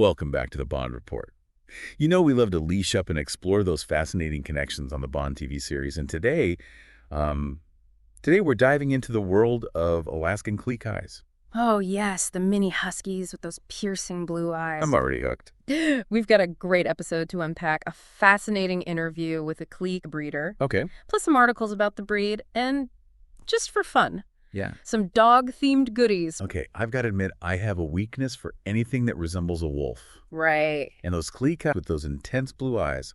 Welcome back to the Bond Report. You know we love to leash up and explore those fascinating connections on the Bond TV series, and um, today we're diving into the world of Alaskan Klee Kais. Oh, yes, the mini huskies with those piercing blue I'm eyes. already hooked. We've got a great episode to unpack, a fascinating interview with a Klee breeder, Okay. plus some articles about the breed, and just for fun, Yeah. some dog-themed goodies. Okay, I've got to admit, I have a weakness for anything that resembles a wolf. Right. And those Klee Kais with those intense blue eyes,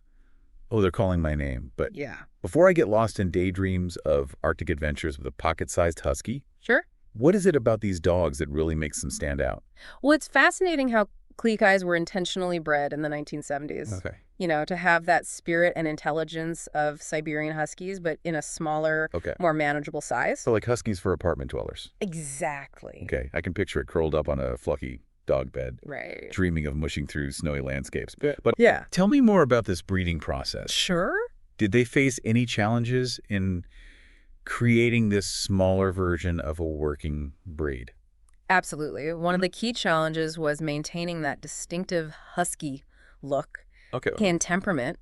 oh, they're calling my name. But Yeah. before I get lost in daydreams of Arctic adventures with a pocket-sized husky, Sure. what is it about these dogs that really makes them stand out? Well, it's fascinating how Klee Kais were intentionally bred in the 1970s. Okay. You know, to have that spirit and intelligence of Siberian huskies, but in a smaller, Okay. more manageable size. So like huskies for apartment dwellers. Exactly. Okay, I can picture it curled up on a fluffy dog bed, Right. dreaming of mushing through snowy landscapes. But Yeah. tell me more about this breeding process. Sure. Did they face any challenges in creating this smaller version of a working breed? Absolutely. One of the key challenges was maintaining that distinctive husky look Okay. and temperament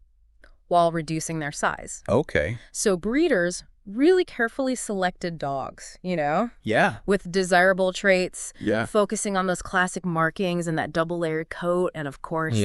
while reducing their size. Okay. So breeders really carefully selected dogs, Yeah. with desirable traits, Yeah. focusing on those classic markings and that double-layered coat and, of course,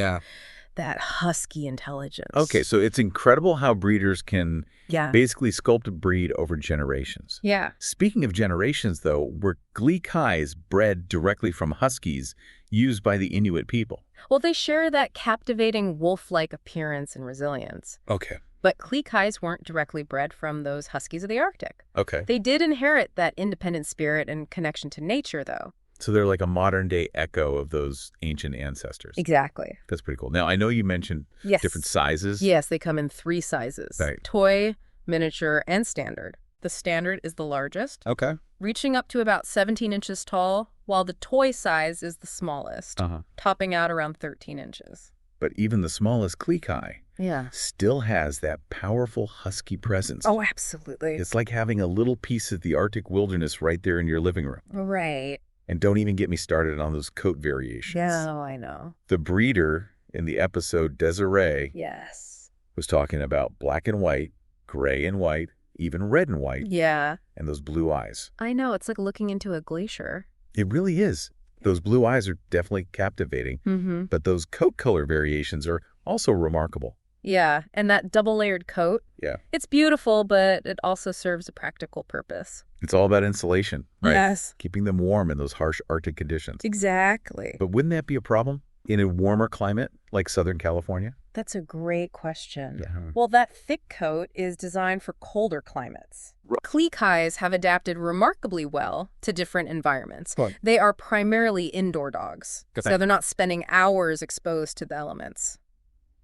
that husky intelligence. Okay, so it's incredible how breeders can Yeah. basically sculpt a breed over generations. Yeah. Speaking of generations, though, were Klee Kais bred directly from huskies used by the Inuit people? Well, they share that captivating wolf-like appearance and resilience. Okay. But Klee Kais weren't directly bred from those huskies of the Arctic. Okay. They did inherit that independent spirit and connection to nature, though. So they're like a modern-day echo of those ancient ancestors. Exactly. That's pretty cool. Now, I know you mentioned Yes. different sizes. Yes, they come in 3 sizes. Right. Toy, miniature, and standard. The standard is the largest, Okay. reaching up to about 17 inches tall, while the toy size is the smallest, topping out around 13 inches. But even the smallest Klee Kai Yeah. still has that powerful husky presence. Oh, absolutely. It's like having a little piece of the Arctic wilderness right there in your living room. Right. And don't even get me started on those coat variations. Yeah, I know. The breeder in the episode Desiree Yes. was talking about black and white, gray and white, even red and white, Yeah. and those blue eyes. I know. It's like looking into a glacier. It really is. Those blue eyes are definitely captivating, Mm-hmm. but those coat color variations are also remarkable. Yeah, and that double-layered coat, Yeah. it's beautiful, but it also serves a practical purpose. It's all about insulation, right? Yes. Keeping them warm in those harsh Arctic conditions. Exactly. But wouldn't that be a problem in a warmer climate like Southern California? That's a great question. Yeah. Well, that thick coat is designed for colder climates. Klee Kais have adapted remarkably well to different environments. Right. They are primarily indoor dogs, so they're not spending hours exposed to the elements.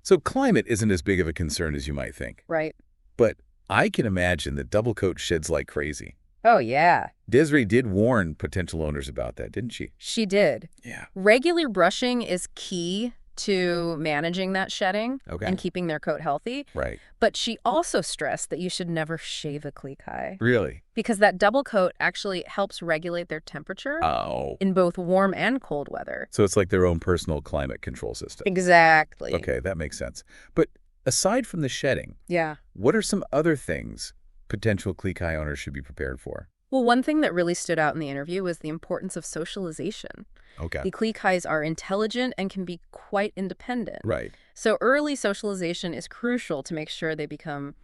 So climate isn't as big of a concern as you might think. Right. But I can imagine that double coat sheds like crazy. Oh, yeah. Desiree did warn potential owners about that, didn't she? She did. Yeah. Regular brushing is key to managing that shedding Okay. and keeping their coat healthy. Right. But she also stressed that you should never shave a Klee Kai Really? because that double coat actually helps regulate their temperature Oh. in both warm and cold weather. So it's like their own personal climate control system. Exactly. Okay, that makes sense. But aside from the shedding, Yeah. what are some other things potential Klee Kai owners should be prepared for? Well, one thing that really stood out in the interview was the importance of socialization. Okay. The Klee Kais are intelligent and can be quite independent. Right. So early socialization is crucial to make sure they become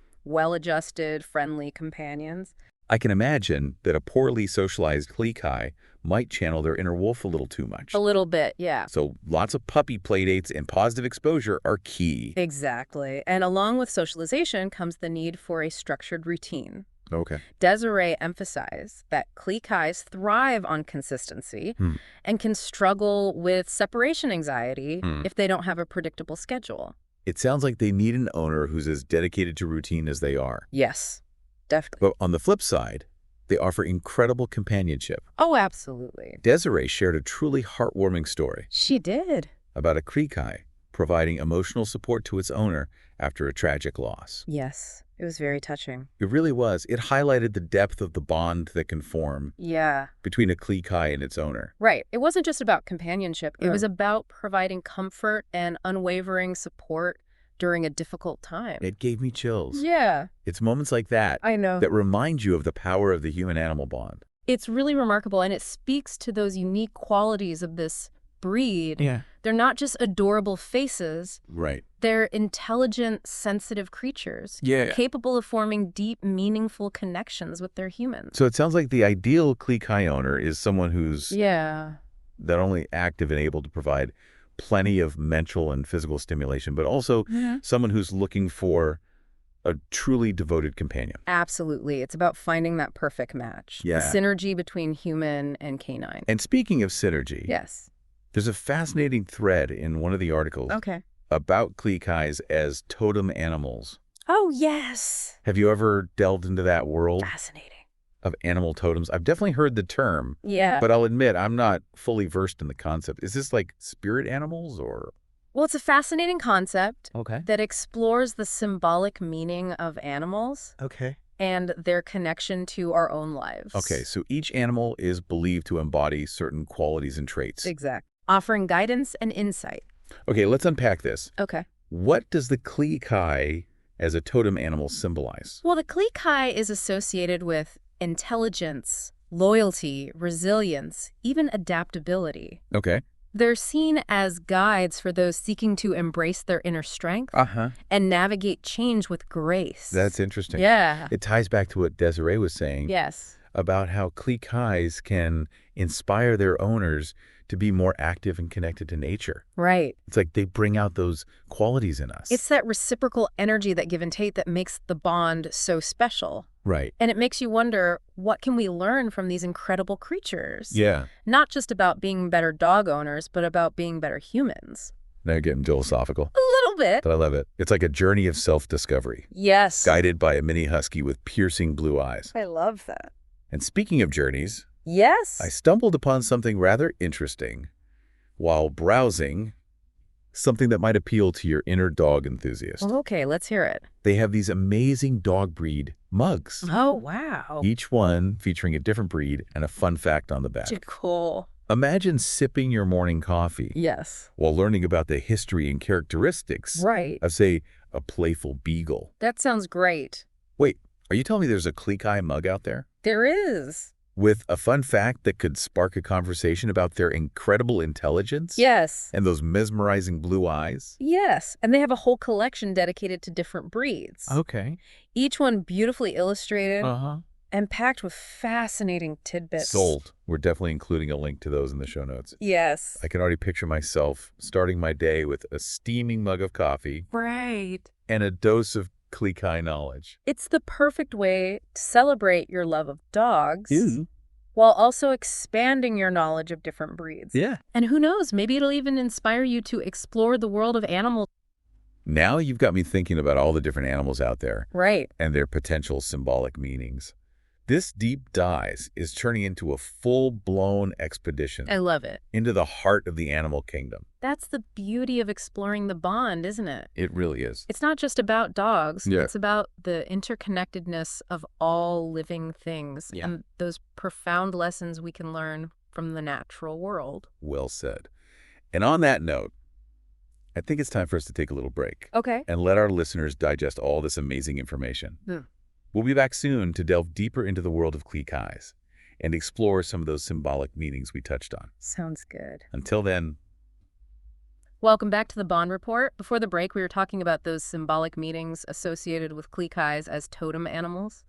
well-adjusted, friendly companions. I can imagine that a poorly socialized Klee Kai might channel their inner wolf a little too much. A little bit, yeah. So lots of puppy playdates and positive exposure are key. Exactly. And along with socialization comes the need for a structured routine. Okay. Desiree emphasized that Klee Kais thrive on consistency and can struggle with separation anxiety if they don't have a predictable schedule. It sounds like they need an owner who's as dedicated to routine as they are. Yes, definitely. But on the flip side, they offer incredible companionship. Oh, absolutely. Desiree shared a truly heartwarming story She did. about a Klee Kai providing emotional support to its owner after a tragic loss. Yes. It was very touching. It really was. It highlighted the depth of the bond that can form Yeah. between a Klee Kai and its owner. Right. It wasn't just about companionship. It Yeah. was about providing comfort and unwavering support during a difficult time. It gave me chills. Yeah. It's moments like that I know. that remind you of the power of the human-animal bond. It's really remarkable, and it speaks to those unique qualities of this breed. Yeah. They're not just adorable faces. Right. They're intelligent, sensitive creatures, Yeah. capable of forming deep, meaningful connections with their humans. So it sounds like the ideal Klee Kai owner is someone who's Yeah. not only active and able to provide plenty of mental and physical stimulation, but also someone who's looking for a truly devoted companion. Absolutely. It's about finding that perfect match. Yeah. The synergy between human and canine. And speaking of synergy, Yes. there's a fascinating thread in one of the articles Okay. about Klee Kais as totem animals. Oh, yes. Have you ever delved into that world Fascinating. of animal totems? I've definitely heard the term, Yeah. but I'll admit I'm not fully versed in the concept. Is this like spirit animals or? Well, it's a fascinating concept Okay. that explores the symbolic meaning of animals Okay. and their connection to our own lives. Okay, so each animal is believed to embody certain qualities and traits. Exactly. Offering guidance and insight. Okay, let's unpack this. Okay. What does the Klee Kai as a totem animal symbolize? Well, the Klee Kai is associated with intelligence, loyalty, resilience, even adaptability. Okay. They're seen as guides for those seeking to embrace their inner strength Uh-huh. and navigate change with grace. That's interesting. Yeah. It ties back to what Desiree was saying Yes. about how Klee Kais can inspire their owners to be more active and connected to nature. Right. It's like they bring out those qualities in us. It's that reciprocal energy, that give and take, that makes the bond so special. Right. And it makes you wonder, what can we learn from these incredible creatures? Yeah. Not just about being better dog owners, but about being better humans. Now you're getting philosophical. A little bit. But I love it. It's like a journey of self-discovery, Yes. guided by a mini husky with piercing blue eyes. I love that. And speaking of journeys, Yes. I stumbled upon something rather interesting while browsing, something that might appeal to your inner dog enthusiast. Okay, let's hear it. They have these amazing dog breed mugs, Oh, wow. each one featuring a different breed and a fun fact on the back. Cool. Imagine sipping your morning coffee Yes. while learning about the history and characteristics Right. of, say, a playful beagle. That sounds great. Wait, are you telling me there's a Klee Kai mug out there There is. with a fun fact that could spark a conversation about their incredible intelligence? Yes. And those mesmerizing blue eyes? Yes. And they have a whole collection dedicated to different breeds. Okay. Each one beautifully illustrated Uh-huh. and packed with fascinating tidbits. Sold. We're definitely including a link to those in the show notes. Yes. I can already picture myself starting my day with a steaming mug of coffee Right. and a dose of Klee Kai knowledge. It's the perfect way to celebrate your love of dogs while also expanding your knowledge of different breeds. Yeah. And who knows, maybe it'll even inspire you to explore the world of animals. Now you've got me thinking about all the different animals out there Right. and their potential symbolic meanings. This deep dive is turning into a full-blown expedition I love it. into the heart of the animal kingdom. That's the beauty of exploring the bond, isn't it? It really is. It's not just about dogs. Yeah. It's about the interconnectedness of all living things and those profound lessons we can learn from the natural world. Well said. And on that note, I think it's time for us to take a little break Okay. and let our listeners digest all this amazing information. We'll be back soon to delve deeper into the world of Klee Kais and explore some of those symbolic meanings we touched on. Sounds good. Until then, Welcome back to the Bond Report. Before the break, we were talking about those symbolic meanings associated with Klee Kais as totem animals.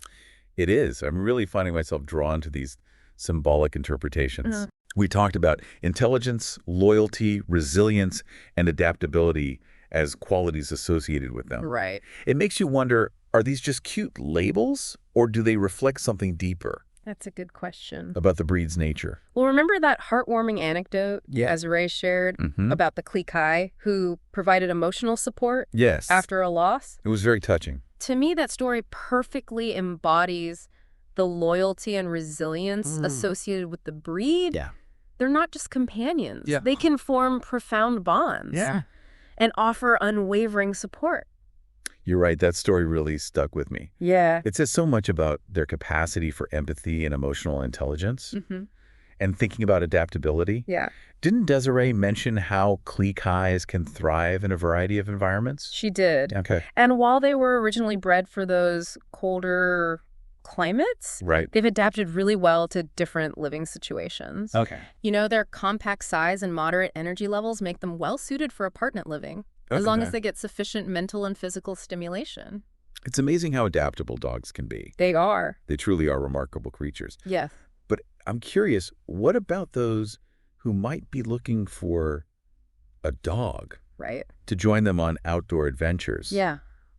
it is. I'm really finding myself drawn to these symbolic interpretations. We talked about intelligence, loyalty, resilience, and adaptability as qualities associated with them. Right. It makes you wonder, are these just cute labels, or do they reflect something deeper That's a good question. about the breed's nature? Well, remember that heartwarming anecdote Desiree shared about the Klee Kai who provided emotional support Yes. after a loss? It was very touching. To me, that story perfectly embodies the loyalty and resilience associated with the breed. Yeah. They're not just companions. Yeah. They can form profound bonds and offer unwavering support. You're right. That story really stuck with me. Yeah. It says so much about their capacity for empathy and emotional intelligence and thinking about adaptability. Yeah. Didn't Desiree mention how Klee Kais can thrive in a variety of environments? She did. Okay. And while they were originally bred for those colder climates, Right. they've adapted really well to different living situations. Okay. Their compact size and moderate energy levels make them well suited for apartment living, as long as they get sufficient mental and physical stimulation. It's amazing how adaptable dogs can be. They are. They truly are remarkable creatures. Yes. But I'm curious, what about those who might be looking for a dog Right. to join them on outdoor adventures? Yeah.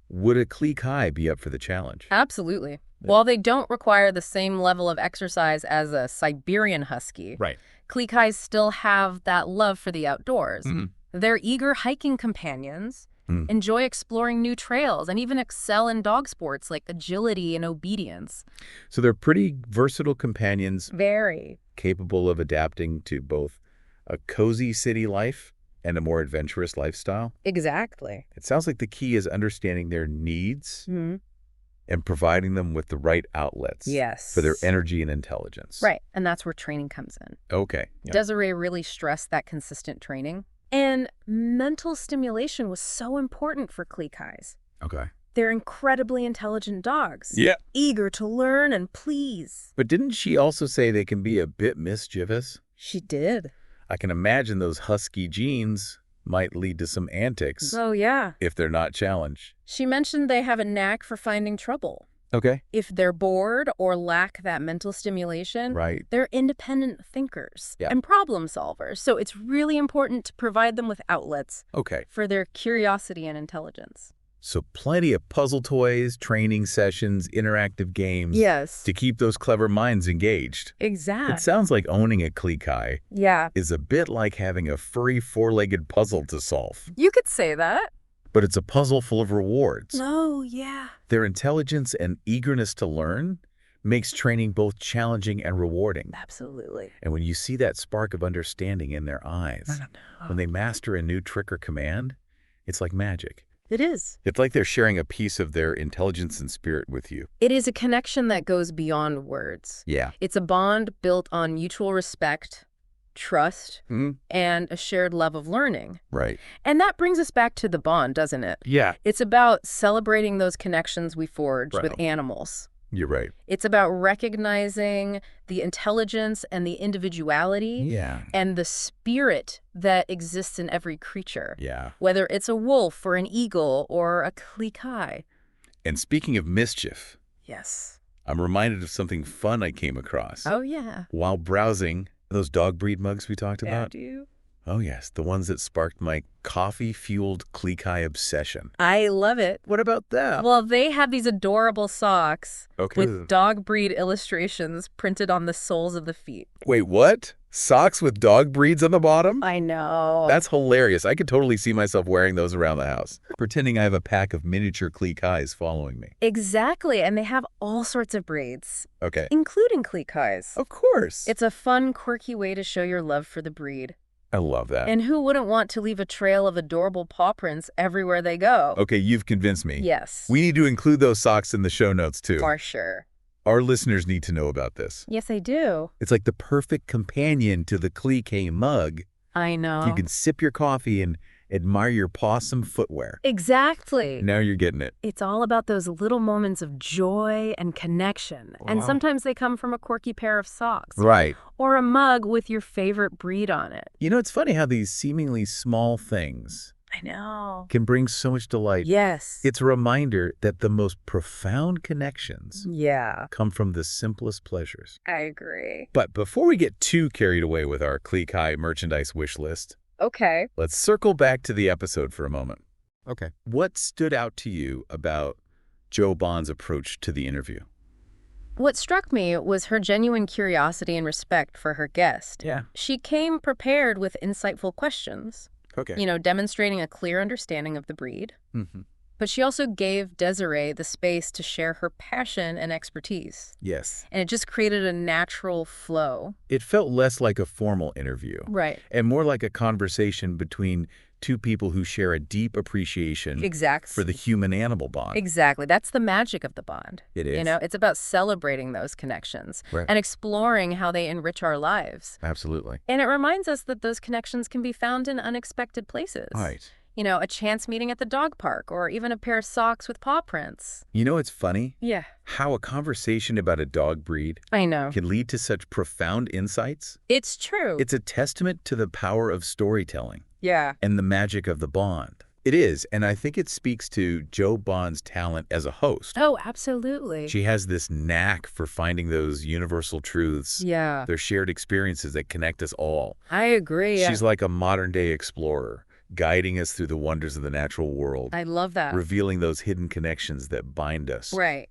Would a Klee Kai be up for the challenge? Absolutely. Yeah. While they don't require the same level of exercise as a Siberian Husky, Right. Klee Kais still have that love for the outdoors. They're eager hiking companions, enjoy exploring new trails, and even excel in dog sports like agility and obedience. So they're pretty versatile companions, Very. capable of adapting to both a cozy city life and a more adventurous lifestyle. Exactly. It sounds like the key is understanding their needs and providing them with the right outlets Yes. for their energy and intelligence. Right. And that's where training comes in. Okay. Yeah. Desiree really stressed that consistent training. And mental stimulation was so important for Klee Kais. Okay. They're incredibly intelligent dogs. Yeah. Eager to learn and please. But didn't she also say they can be a bit mischievous? She did. I can imagine those husky genes might lead to some antics Oh, yeah. if they're not challenged. She mentioned they have a knack for finding trouble. Okay. If they're bored or lack that mental stimulation, Right. they're independent thinkers Yeah. and problem solvers. So it's really important to provide them with outlets Okay. for their curiosity and intelligence. So plenty of puzzle toys, training sessions, interactive games Yes. to keep those clever minds engaged. Exactly. It sounds like owning a Klee Kai Yeah. is a bit like having a furry four-legged puzzle to solve. You could say that. But it's a puzzle full of rewards. Oh, yeah. Their intelligence and eagerness to learn makes training both challenging and rewarding. Absolutely. And when you see that spark of understanding in their eyes, when they master a new trick or command, it's like magic. It is. It's like they're sharing a piece of their intelligence and spirit with you. It is a connection that goes beyond words. Yeah. It's a bond built on mutual respect, trust, and a shared love of learning. Right. And that brings us back to the bond, doesn't it? Yeah. It's about celebrating those connections we forge Right. with animals. You're right. It's about recognizing the intelligence and the individuality Yeah. and the spirit that exists in every creature, Yeah. whether it's a wolf or an eagle or a Klee Kai. And speaking of mischief, Yes. I'm reminded of something fun I came across Oh, yeah. while browsing those dog breed mugs we talked about. Do you? Oh, yes. The ones that sparked my coffee-fueled Klee Kai obsession. I love it. What about that? Well, they have these adorable socks Okay. with dog breed illustrations printed on the soles of the feet. Wait, what? Socks with dog breeds on the bottom? I know. That's hilarious. I could totally see myself wearing those around the house, pretending I have a pack of miniature Klee Kais following me. Exactly, and they have all sorts of breeds, Okay. including Klee Kais. Of course. It's a fun, quirky way to show your love for the breed. I love that. And who wouldn't want to leave a trail of adorable paw prints everywhere they go? Okay, you've convinced me. Yes. We need to include those socks in the show notes, too. For sure. Our listeners need to know about this. Yes, I do. It's like the perfect companion to the Klee Kai mug. I know. You can sip your coffee and admire your possum footwear. Exactly. Now you're getting it. It's all about those little moments of joy and connection. And Wow. sometimes they come from a quirky pair of socks. Right. Or a mug with your favorite breed on it. You know, it's funny how these seemingly small things I know. can bring so much delight. Yes. It's a reminder that the most profound connections Yeah, come from the simplest pleasures. I agree. But before we get too carried away with our Klee Kai merchandise wish list, Okay. let's circle back to the episode for a moment. Okay. What stood out to you about Joe Bond's approach to the interview? What struck me was her genuine curiosity and respect for her guest. Yeah. She came prepared with insightful questions, Okay. demonstrating a clear understanding of the breed. Mm-hmm. But she also gave Desiree the space to share her passion and expertise. Yes. And it just created a natural flow. It felt less like a formal interview Right. and more like a conversation between two people who share a deep appreciation Exactly. for the human-animal bond. Exactly. That's the magic of the bond. It is. You know, it's about celebrating those connections Right. and exploring how they enrich our lives. Absolutely. And it reminds us that those connections can be found in unexpected places. Right. You know, a chance meeting at the dog park or even a pair of socks with paw prints. You know, it's funny Yeah. how a conversation about a dog breed I know. can lead to such profound insights. It's true. It's a testament to the power of storytelling Yeah. and the magic of the bond. It is, and I think it speaks to Jo Bond's talent as a host. Oh, absolutely. She has this knack for finding those universal truths, Yeah. their shared experiences that connect us all. I agree. She's like a modern-day explorer, guiding us through the wonders of the natural world, I love that. revealing those hidden connections that bind us. Right.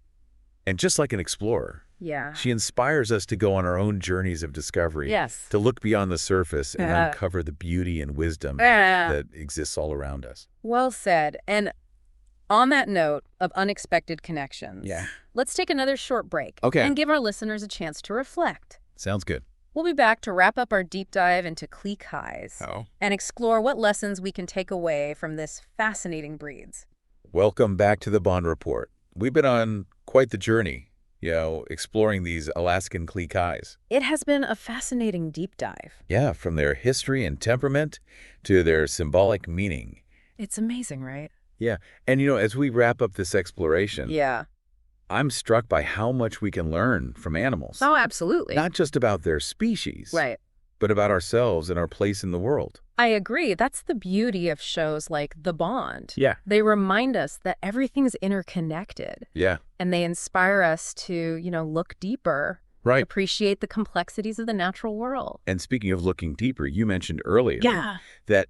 And just like an explorer, Yeah. she inspires us to go on our own journeys of discovery, Yes. to look beyond the surface and uncover the beauty and wisdom that exists all around us. Well said. And on that note of unexpected connections, let's take another short break and give our listeners a chance to reflect. Sounds good. We'll be back to wrap up our deep dive into Klee Kais and explore what lessons we can take away from this fascinating breeds. Welcome back to the Bond Report. We've been on quite the journey, exploring these Alaskan Klee Kais. It has been a fascinating deep dive. Yeah, from their history and temperament to their symbolic meaning. It's amazing, right? Yeah, and as we wrap up this exploration, Yeah. I'm struck by how much we can learn from animals. Oh, absolutely. Not just about their species, Right. but about ourselves and our place in the world. I agree. That's the beauty of shows like The Bond. Yeah. They remind us that everything's interconnected. Yeah. And they inspire us to, look deeper, Right. appreciate the complexities of the natural world. And speaking of looking deeper, you mentioned earlier that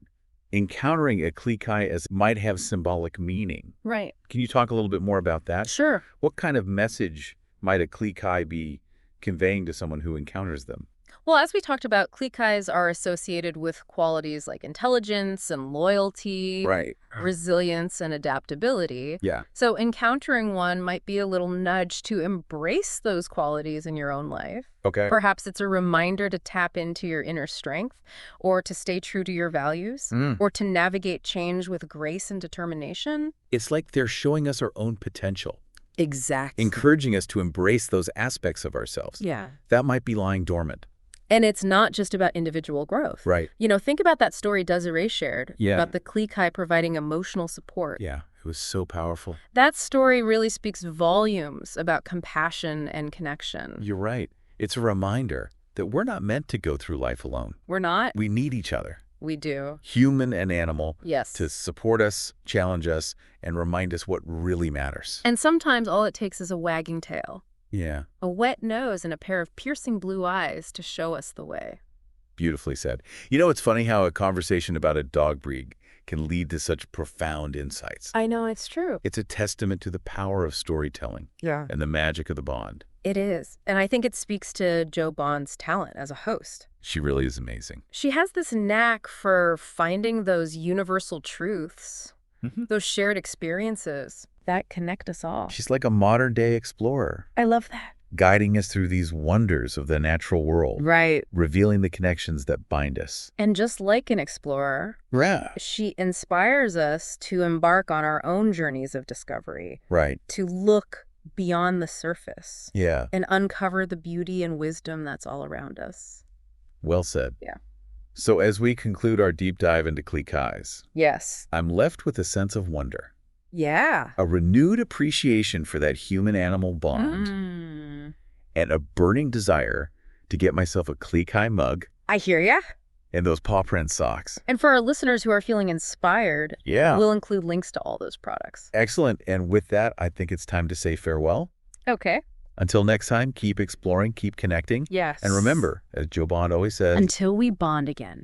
encountering a Klee Kai might have symbolic meaning. Right. Can you talk a little bit more about that? Sure. What kind of message might a Klee Kai be conveying to someone who encounters them? Well, as we talked about, Klee Kais are associated with qualities like intelligence and loyalty, Right. resilience and adaptability. Yeah. So encountering one might be a little nudge to embrace those qualities in your own life. Okay. Perhaps it's a reminder to tap into your inner strength or to stay true to your values or to navigate change with grace and determination. It's like they're showing us our own potential, Exactly. encouraging us to embrace those aspects of ourselves Yeah. that might be lying dormant. And it's not just about individual growth. Right. Think about that story Desiree shared Yeah. about the Klee Kai providing emotional support. Yeah, it was so powerful. That story really speaks volumes about compassion and connection. You're right. It's a reminder that we're not meant to go through life alone. We're not? We need each other, We do. human and animal, Yes. to support us, challenge us, and remind us what really matters. And sometimes all it takes is a wagging tail, Yeah, a wet nose, and a pair of piercing blue eyes to show us the way. beautifully said. It's funny how a conversation about a dog breed can lead to such profound insights. I know, it's true. It's a testament to the power of storytelling and the magic of the bond. It is. And I think it speaks to Jo Bond's talent as a host. She really is amazing. She has this knack for finding those universal truths, those shared experiences that connect us all. She's like a modern-day explorer, I love that. guiding us through these wonders of the natural world, Right. revealing the connections that bind us. And just like an explorer, Yeah. she inspires us to embark on our own journeys of discovery, Right. to look beyond the surface Yeah. and uncover the beauty and wisdom that's all around us. Well said. Yeah. So as we conclude our deep dive into Klee Kais, Yes. I'm left with a sense of wonder, Yeah. a renewed appreciation for that human-animal bond, and a burning desire to get myself a Klee Kai mug I hear ya. and those paw print socks. And for our listeners who are feeling inspired, Yeah. we'll include links to all those products. Excellent. And with that, I think it's time to say farewell. Okay. Until next time, keep exploring, keep connecting. Yes. And remember, as Jo Bond always says, until we bond again.